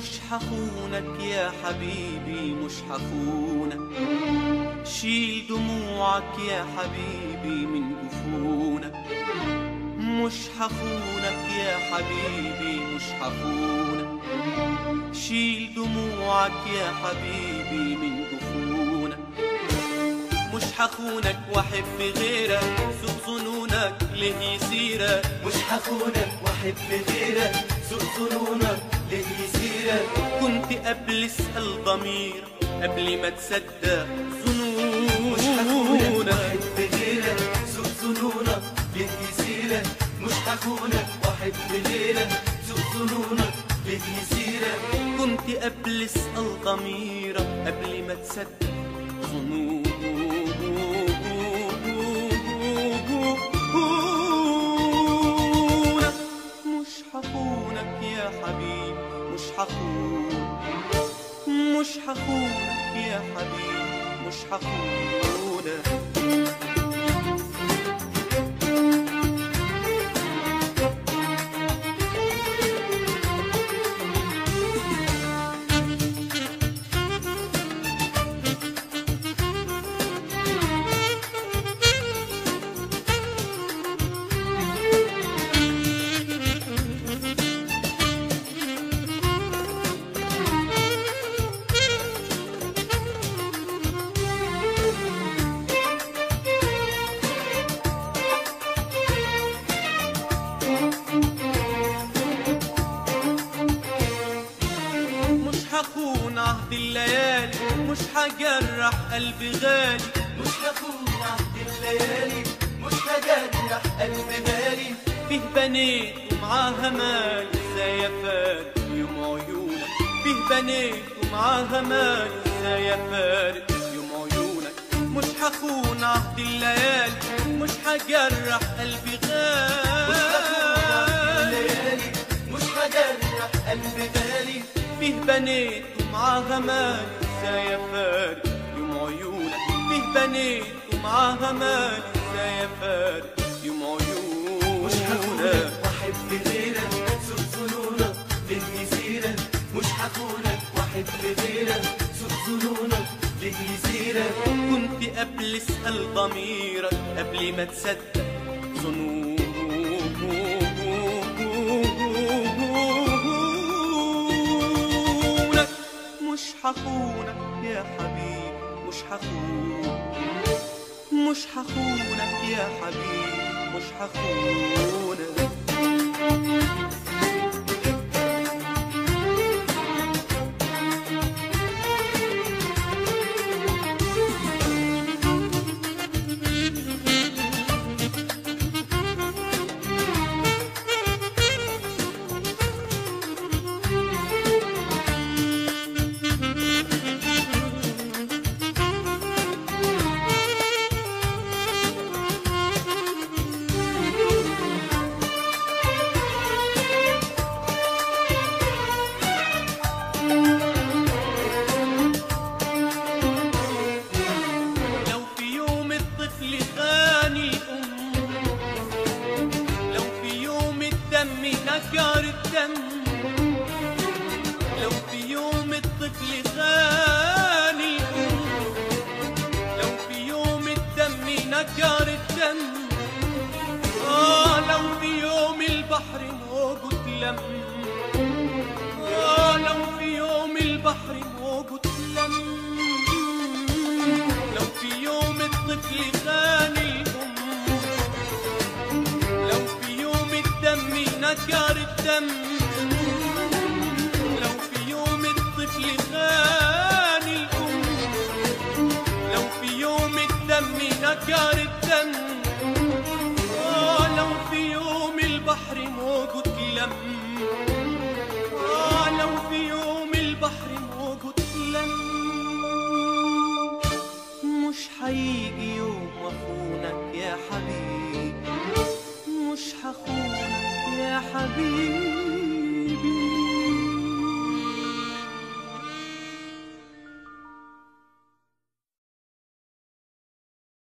مش حخونك يا حبيبي، مش حخونك. شيل دموعك يا حبيبي من جفونك. مش حخونك يا حبيبي، مش حخونك. شيل دموعك يا حبيبي من جفونك. مش حخونك واحب غيرك، سوء ظنونك ليه يسيرك. مش حخونك واحب غيرك، سوء ظنونك ليه يسيرك. كنت قبل اسأل ضميرك قبل ما تصدق ظنونك. مش حخونك واحب غيرك، سوء ظنونك ليه يسيرك. مش حخونك واحب غيرك، سوء ظنونك ليه يسيرك. كنت قبل اسأل ضميرك قبل ما تصدق ظنونك. مش حخونك يا حبيبي، مش حخونك. مش حخونك يا حبيبي، مش حخونك. حخون عهد الليالي، مش حجرح قلبي غالي. مش حخون عهد الليالي، مش حجرح قلبي غالي. فيه بنيت ومعاها مال ازاي يا فارق يوم عيونك. فيه بنيت ومعاها مال ازاي يا فارق يوم عيونك. مش حخون عهد الليالي، مش حجرح قلبي غالي. مش حخون عهد الليالي، مش حجرح قلبي غالي. فيه بنيت ومعاها مال ازاي يا فارق يوم عيونك. فيه بنيت ومعاها مال ازاي يا فارق يوم عيونك. مش حخونك واحب غيرك، سوء ظنونك ليه يسيرك. مش حخونك واحب غيرك، سوء ظنونك ليه يسيرك. كنت قبل اسأل ضميرك قبل ما تصدق ظنونك. مش حخونك يا حبيبي، مش حخونك. مش حخونك يا حبيبي، مش حخونك. نكر الدم، لو في يوم الطفل خاني الأم، لو في يوم الدم نكر الدم، لو في يوم البحر موجه اتلم، لو في يوم البحر موجه اتلم، لو في يوم الطفل خاني الأم، لو في يوم الدم نكر الدم، لو في يوم الطفل خاني الأم، لو في يوم الدم نكر الدم، لو في يوم البحر موجه اتلم، لو في يوم البحر موجه اتلم، مش هيجي يوم أخونك يا حبيبي، مش هخونك يا حبيبي.